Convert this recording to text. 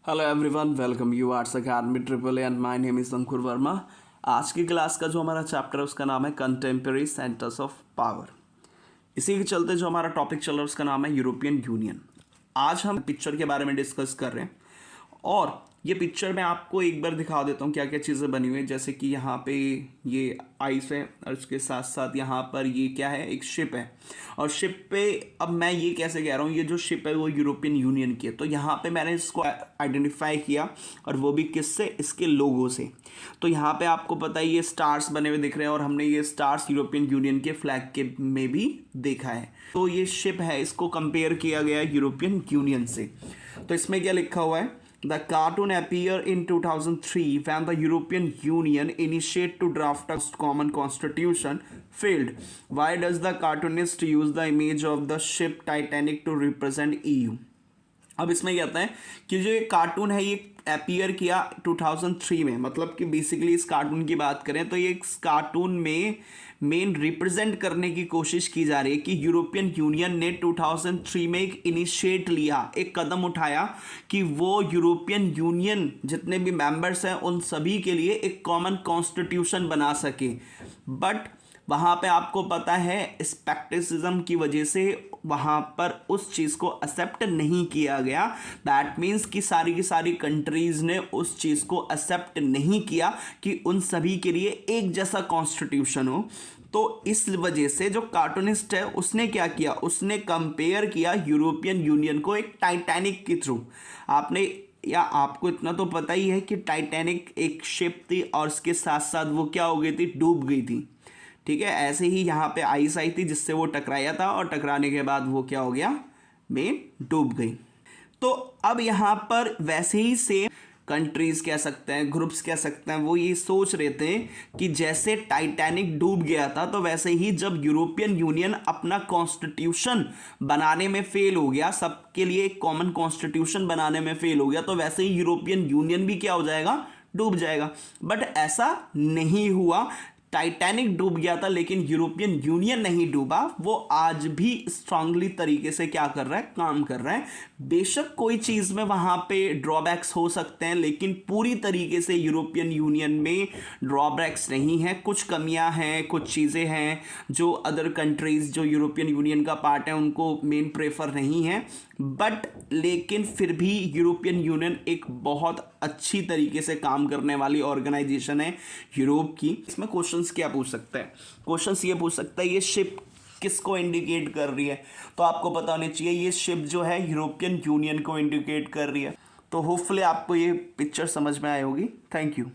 Hello everyone, welcome you arts academy triple A and my name is Ankur Verma. आज की class का जो हमारा चैप्टर है उसका नाम है कंटेम्प्रेरी सेंटर्स ऑफ पावर। इसी के चलते जो हमारा टॉपिक चल रहा है उसका नाम है यूरोपियन यूनियन। आज हम पिक्चर के बारे में डिस्कस कर रहे हैं और ये पिक्चर मैं आपको एक बार दिखा देता हूँ क्या क्या चीज़ें बनी हुई है। जैसे कि यहाँ पे ये आइस है और उसके साथ साथ यहाँ पर ये क्या है, एक शिप है। और शिप पे अब मैं ये कैसे कह रहा हूँ, ये जो शिप है वो यूरोपियन यूनियन की है। तो यहाँ पे मैंने इसको आइडेंटिफाई किया और वो भी किससे, इसके लोगों से। तो यहाँ पे आपको पता है ये स्टार्स बने हुए दिख रहे हैं और हमने ये स्टार्स यूरोपियन यूनियन के फ्लैग के में भी देखा है। तो ये शिप है, इसको कंपेयर किया गया है यूरोपियन यूनियन से। तो इसमें क्या लिखा हुआ है, The cartoon appeared in 2003 when the European Union initiated to draft a common constitution failed. Why does the cartoonist use the image of the ship Titanic to represent EU? अब इसमें क्या होता है कि जो ये कार्टून है ये अपीयर किया 2003 में, मतलब कि बेसिकली इस कार्टून की बात करें तो ये इस कार्टून में मेन रिप्रेजेंट करने की कोशिश की जा रही है कि यूरोपियन यूनियन ने 2003 में एक इनिशिएट लिया, एक कदम उठाया कि वो यूरोपियन यूनियन जितने भी मेंबर्स हैं उन सभी के लिए एक कॉमन कॉन्स्टिट्यूशन बना सके। बट वहाँ पे आपको पता है स्पेक्टिसिज्म की वजह से वहाँ पर उस चीज़ को एक्सेप्ट नहीं किया गया। दैट मीन्स कि सारी की सारी कंट्रीज़ ने उस चीज़ को एक्सेप्ट नहीं किया कि उन सभी के लिए एक जैसा कॉन्स्टिट्यूशन हो। तो इस वजह से जो कार्टूनिस्ट है उसने क्या किया, उसने कंपेयर किया यूरोपियन यूनियन को एक टाइटैनिक के थ्रू। आपको इतना तो पता ही है कि टाइटैनिक एक शिप थी और उसके साथ साथ वो क्या हो गई थी, डूब गई थी। ठीक है, ऐसे ही यहाँ पे आइस आई थी जिससे वो टकराया था और टकराने के बाद वो क्या हो गया, में डूब गई। तो अब यहाँ पर वैसे ही सेम कंट्रीज कह सकते हैं, ग्रुप्स कह सकते हैं, वो ये सोच रहे थे कि जैसे टाइटैनिक डूब गया था तो वैसे ही जब यूरोपियन यूनियन अपना कॉन्स्टिट्यूशन बनाने में फेल हो गया, सबके लिए एक कॉमन कॉन्स्टिट्यूशन बनाने में फेल हो गया, तो वैसे ही यूरोपियन यूनियन भी क्या हो जाएगा, डूब जाएगा। बट ऐसा नहीं हुआ। टाइटैनिक डूब गया था लेकिन यूरोपियन यूनियन नहीं डूबा। वो आज भी स्ट्रांगली तरीके से क्या कर रहा है, काम कर रहा है। बेशक कोई चीज़ में वहाँ पे ड्रॉबैक्स हो सकते हैं लेकिन पूरी तरीके से यूरोपियन यूनियन में ड्रॉबैक्स नहीं है। कुछ कमियां हैं, कुछ चीज़ें हैं जो अदर कंट्रीज़ जो यूरोपियन यूनियन का पार्ट है उनको मेन प्रेफर नहीं है। बट लेकिन फिर भी यूरोपियन यूनियन एक बहुत अच्छी तरीके से काम करने वाली ऑर्गेनाइजेशन है यूरोप की। इसमें क्वेश्चंस क्या पूछ सकता है, क्वेश्चंस ये पूछ सकता है ये शिप किसको इंडिकेट कर रही है। तो आपको पता होना चाहिए ये शिप जो है यूरोपियन यूनियन को इंडिकेट कर रही है। तो होपफुली आपको ये पिक्चर समझ में आई होगी। Thank you.